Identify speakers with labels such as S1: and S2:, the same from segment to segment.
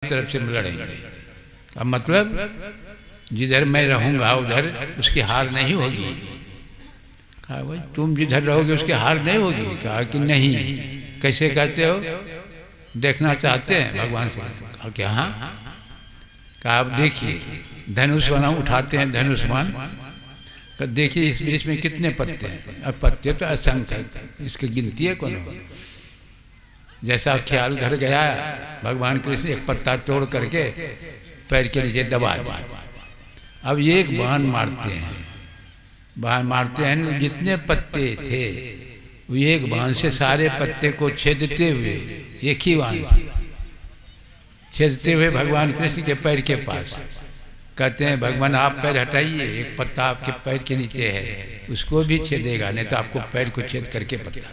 S1: तरफ से लड़ेंगे। अब मतलब जिधर मैं रहूंगा उधर उसकी हार नहीं होगी। कहा भाई तुम जिधर रहोगे उसकी हार नहीं होगी। कहा कि नहीं। कैसे कहते हो, देखना चाहते हैं भगवान से? कहा कि हाँ। कहा आप देखिए, धनुष बना उठाते हैं धनुष्मान, देखिए इस बीच में कितने पत्ते हैं। अब पत्ते तो असंख्य है, इसकी गिनती है कौन? जैसा ख्याल घर गया भगवान कृष्ण एक पत्ता तोड़ करके पैर के नीचे दबा दिया। अब ये एक बाण मारते हैं, बाण मारते हैं, जितने पत्ते थे वो एक बाण से सारे पत्ते को छेदते हुए, एक ही बाण से छेदते हुए भगवान कृष्ण के पैर के पास। कहते हैं भगवान आप पैर हटाइए, एक पत्ता आपके पैर के नीचे है, उसको भी छेदेगा, नहीं तो आपको पैर को छेद करके पत्ता।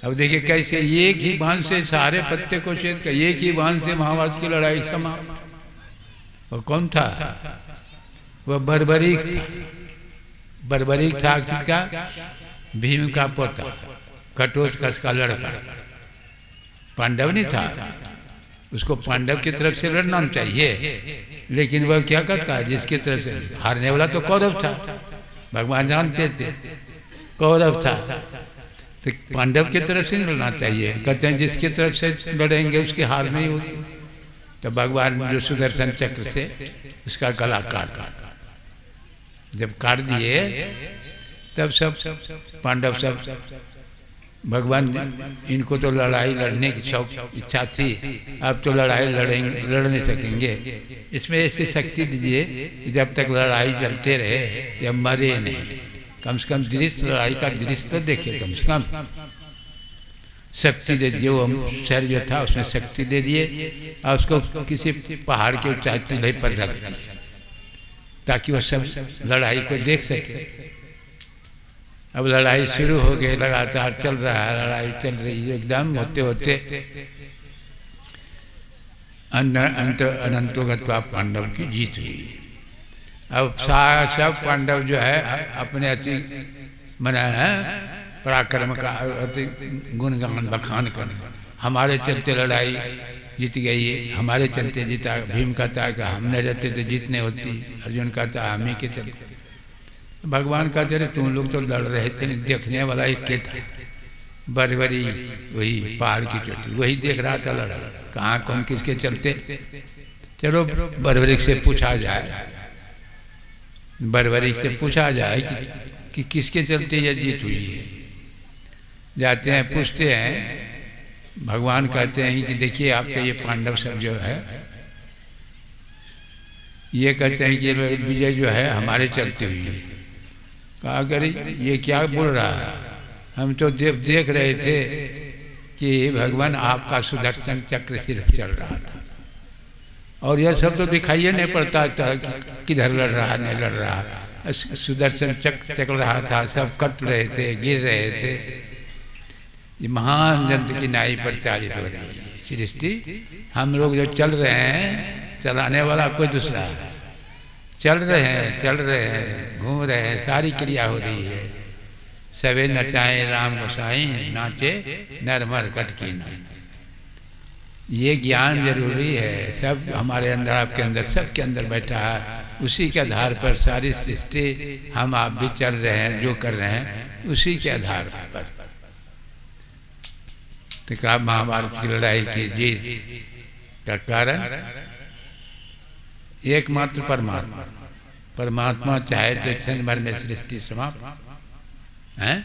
S1: अब देखिए कैसे एक ही बाण से सारे पत्ते को छेद कर, एक ही बाण से महाभारत की लड़ाई समाप्त। वो कौन था? वह बर्बरीक था। बर्बरीक था किसका? भीम का पोता, घटोत्कच का लड़का। पांडव नहीं था, उसको पांडव की तरफ से लड़ना चाहिए, लेकिन वह क्या करता है, जिसकी तरफ से हारने वाला तो कौरव था, भगवान जानते थे कौरव था, तो पांडव की तरफ से लड़ना चाहिए। कहते हैं जिसकी तरफ से लड़ेंगे उसकी हार नहीं होगी। तो भगवान जो सुदर्शन चक्र से उसका गला काट, जब काट दिए तब सब पांडव सब, भगवान इनको तो लड़ाई लड़ने की शौक इच्छा थी, अब तो लड़ाई लड़ नहीं सकेंगे, इसमें ऐसी शक्ति दीजिए जब तक लड़ाई चलते रहे या मरे नहीं, कम से कम दृश्य लड़ाई का दृश्य तो देखे, कम से कम शक्ति दे दिए। वो शहर जो था उसमें शक्ति दे दिए और उसको किसी पहाड़ के ऊंचाई टीले पर रख दिया ताकि वह सब लड़ाई को देख सके। अब लड़ाई शुरू हो गई, लगातार चल रहा है, लड़ाई चल रही है, एकदम होते होते अनंतो गत्वा पांडव की जीत हुई। अब सब पांडव जो है अपने अति मना है पराक्रम का अति गुणगान बखान कर, हमारे चलते लड़ाई जीत गई है, हमारे चलते जीता। भीम कहता है कि हम नहीं रहते तो जीतने होती, अर्जुन कहता है हम ही के चलते। भगवान कहते रहे तुम लोग तो लड़ रहे थे, देखने वाला एक के था, बरबरी वही पहाड़ की चोटी, वही देख रहा था लड़ा, कहाँ कौन किसके चलते। चलो बरबरी से पूछा जाए, बरबरी से पूछा जाए कि किसके चलते यह जीत हुई है। जाते हैं पूछते हैं, भगवान कहते हैं कि देखिए आपके ये पांडव सब जो है ये कहते हैं कि विजय जो है हमारे चलते हुई है। कहा करी ये क्या बोल रहा है, हम तो देख रहे थे कि भगवान आपका सुदर्शन चक्र सिर्फ चल रहा था और यह सब तो दिखाई नहीं पड़ता था किधर लड़ रहा नहीं लड़ रहा। सुदर्शन चक्र चल रहा था, सब कट रहे थे, गिर रहे थे। ये महान जंत्र की नाई पर चालित हो रही है सृष्टि। हम लोग जो चल रहे हैं, चलाने वाला कोई दूसरा है, चल रहे हैं, घूम रहे हैं, सारी क्रिया हो रही है। सवे नचाए राम गोसाई, नाचे नरमर कटकी नाई। ये ज्ञान जरूरी है, सब हमारे अंदर, आपके अंदर, सबके अंदर बैठा है। उसी के आधार पर सारी सृष्टि, हम आप भी चल रहे हैं, जो कर रहे हैं उसी के आधार पर। तो कहा महाभारत की लड़ाई की जीत का कारण एकमात्र परमात्मा। परमात्मा चाहे तो क्षण भर में सृष्टि समाप्त है।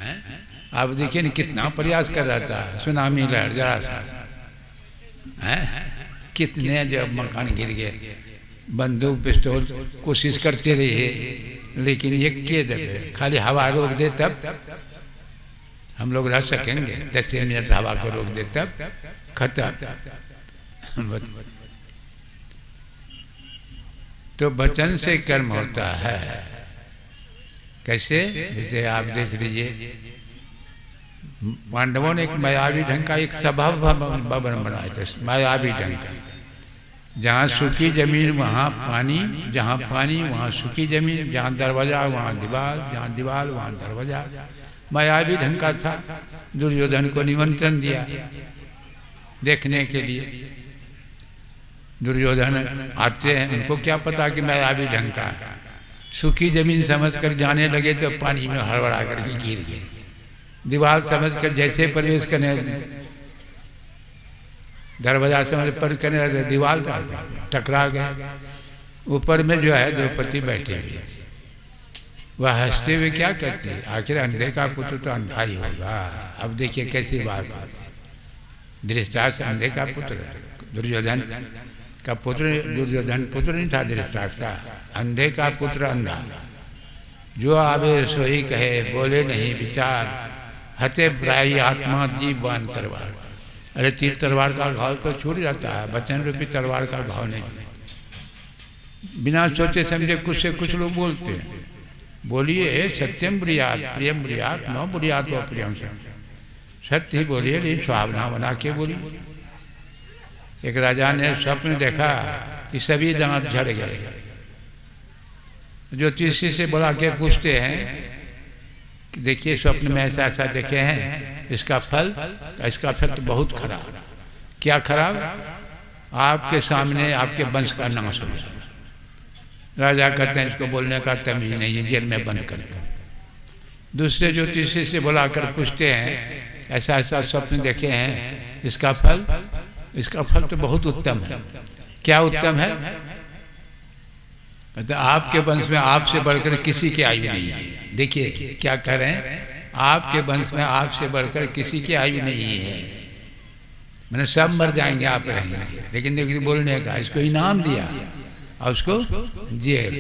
S1: आप देखिए न कितना प्रयास कर रहा था, सुनामी लहर जरा सा है, कितने जब मकान गिर गए, बंदूक पिस्तौल कोशिश करते रहे, लेकिन ये के दे खाली हवा रोक दे तब हम लोग रह सकेंगे। 10 मिनट हवा को रोक दे तब खत्म। तो वचन से कर्म होता है। कैसे? जैसे आप देख लीजिए पांडवों ने एक मायावी ढंग का एक सभा भवन बनाया था, मायावी ढंग का। जहाँ सूखी जमीन वहाँ पानी, जहाँ पानी वहाँ सूखी जमीन, जहाँ दरवाजा वहाँ दीवार, जहाँ दीवार वहाँ दरवाजा। मायावी ढंग का था। दुर्योधन को निमंत्रण दिया देखने के लिए, दुर्योधन आते हैं, उनको क्या पता कि मैं अभी ढंग का है। सूखी जमीन समझकर जाने लगे तो पानी में हड़बड़ा करके गिर गए। दीवार समझकर जैसे प्रवेश करने, दरवाजा समझ पर करने लगे, दीवार टकरा गए। ऊपर में जो है द्रौपदी बैठे हुए थे। वह हंसते हुए क्या कहते हैं, आखिर अंधे का पुत्र तो अंधा ही होगा। अब देखिए कैसी बात है, धृतराष्ट्र अंधे का पुत्र, दुर्योधन का पुत्र, दुर्योधन पुत्र नहीं था धृतराष्ट्र का, अंधे का पुत्र अंधा। जो आवे सोई कहे, बोले नहीं विचार, हते प्रायी आत्मा जीववान तलवार। अरे तीर तलवार का घाव तो छूट जाता है, वचन रूपी तलवार का घाव नहीं। बिना सोचे समझे कुछ से कुछ लोग बोलते हैं। बोलिए सत्यम ब्रियात प्रियम ब्रियात न ब्रियात व प्रियम से, सत्य ही बोलिए, लेकिन सुहावना बना के बोलिए। एक राजा ने स्वप्न देखा कि सभी दांत झड़ गए। ज्योतिषी से बुला के पूछते हैं कि देखिए स्वप्न में ऐसा ऐसा देखे हैं, इसका फल तो बहुत खराब। क्या खराब? आपके सामने आपके वंश का नाश हो जाएगा। राजा कहते हैं इसको बोलने का तमीज नहीं है, जेल में बंद कर दो। दूसरे ज्योतिषी से बुलाकर पूछते हैं ऐसा ऐसा स्वप्न देखे हैं, इसका फल तो बहुत उत्तम है। क्या उत्तम है? कहते आपके वंश में आपसे बढ़कर किसी की आयु नहीं है। देखिए क्या कह रहे हैं, आपके वंश में आपसे बढ़कर किसी की आयु नहीं है, मैंने सब मर जाएंगे, आप रहेंगे। लेकिन देखिए बोलने का, इसको इनाम दिया और उसको जेल।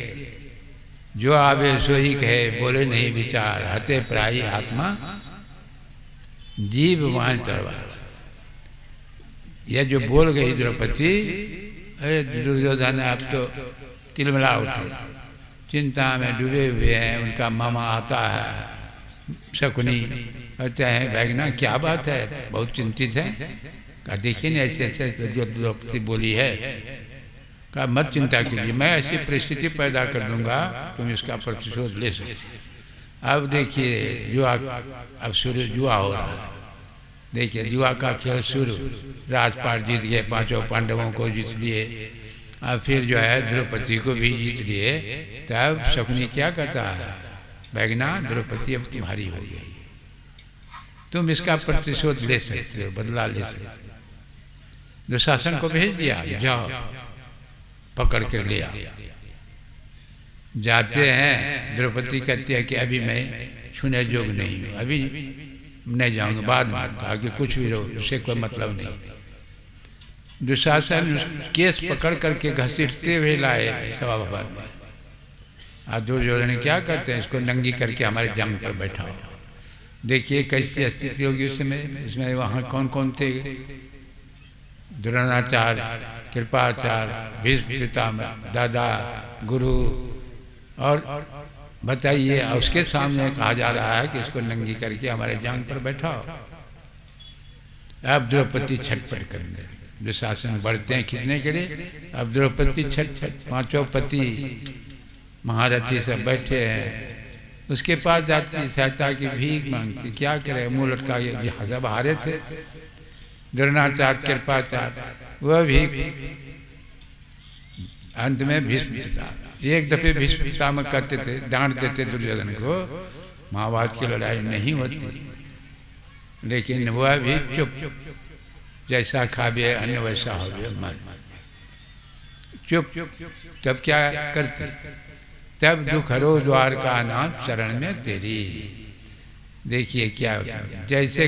S1: जो आवे सोई कहे, बोले नहीं विचार, हते प्रायी आत्मा जीववान तलवार। यह जो बोल गई द्रौपदी, अरे दुर्योधन आप तो तिलमिला उठे, चिंता में डूबे हुए हैं। उनका मामा आता है शकुनी, कहते हैं भैगना क्या बात है, बहुत चिंतित है। कहा देखिए ना ऐसे ऐसे जो द्रौपदी बोली है। कहा मत चिंता कीजिए, मैं ऐसी परिस्थिति पैदा कर दूंगा तुम इसका प्रतिशोध ले सकते। अब देखिए जुआ, अब शुरू जुआ हो रहा है। देखिए जुआ का खेल शुरू, राजपाट जीत गए, पांचों पांडवों को जीत लिए, अब फिर जो है द्रौपदी को भी जीत लिए। तब शकुनी क्या कहता है, भैगना द्रौपदी अब तुम्हारी हो गई, तुम इसका प्रतिशोध ले सकते हो, बदला ले सकते हो। दुशासन को भेज दिया, जाओ पकड़ कर लिया। जाते हैं, द्रौपदी कहती है कि अभी मैं छूने योग नहीं हूँ, अभी नहीं जाऊंगा, बाद में आगे कुछ भी रहो, उससे कोई मतलब नहीं। दुशासन केस पकड़ करके घसीटते हुए लाए सभा भवन में। और दुर्योधन क्या कहते हैं, इसको नंगी करके हमारे जंग पर बैठाओ। देखिए कैसी स्थिति होगी उस समय। इसमें वहाँ कौन कौन थे, द्रोणाचार्य, कृपाचार्य, भीष्म पितामह, दादा, गुरु, और बताइए उसके सामने कहा जा रहा है कि इसको नंगी करके हमारे जांग पर बैठाओ। अब द्रौपदी छटपट करने, दुशासन बढ़ते हैं खींचने के लिए। अब द्रौपदी छटपट, पांचों पति महारथी सब बैठे हैं, उसके पास जाती, सहायता की भीख मांगती। क्या करे, मुंह लटका के, सब हारे थे। द्रोणाचार्य, कृपाचार्य, वह भी अंत में भीष्म पितामह। एक दफे भीष्म पितामह कहते थे, डांट देते दुर्योधन को, महाभारत की लड़ाई नहीं होती, लेकिन वह भी चुप, जैसा खावे अन्न वैसा हो गया मन, चुप। तब क्या करते, तब दुख हरो द्वार का नाम शरण में तेरी। देखिए क्या होता है, जैसे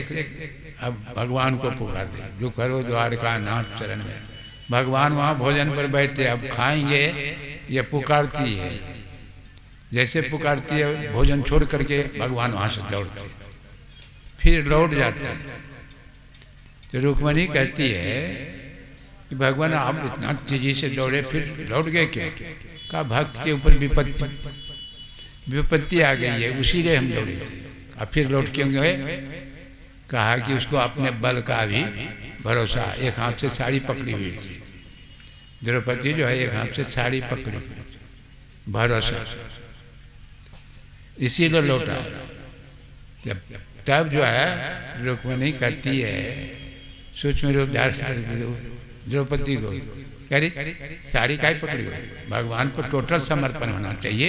S1: अब भगवान को पुकार दे, दुख हरो द्वार का नाथ शरण में। भगवान वहाँ भोजन पर बैठे, अब खाएंगे, ये पुकारती है। जैसे पुकारती है, भोजन छोड़ करके भगवान वहाँ से दौड़ते, फिर लौट जाते हैं। तो रुक्मणी कहती है कि भगवान आप इतना तेजी से दौड़े फिर लौट गए क्या? कहा भक्त के ऊपर विपत्ति आ गई है, उसीलिए हम दौड़े थे। अब फिर लौट क्यों गए? कहा कि उसको अपने बल का भी भरोसा। एक हाथ से साड़ी पकड़ी हुई थी द्रौपदी, जो है एक हाथ से साड़ी पकड़ी, भरोसा, इसीलिए लौटा। तब जो है रुक्मिणी कहती है, सूक्ष्म रूप धारण द्रौपदी को, कह रही साड़ी काहे पकड़ी हो? भगवान को टोटल समर्पण होना चाहिए।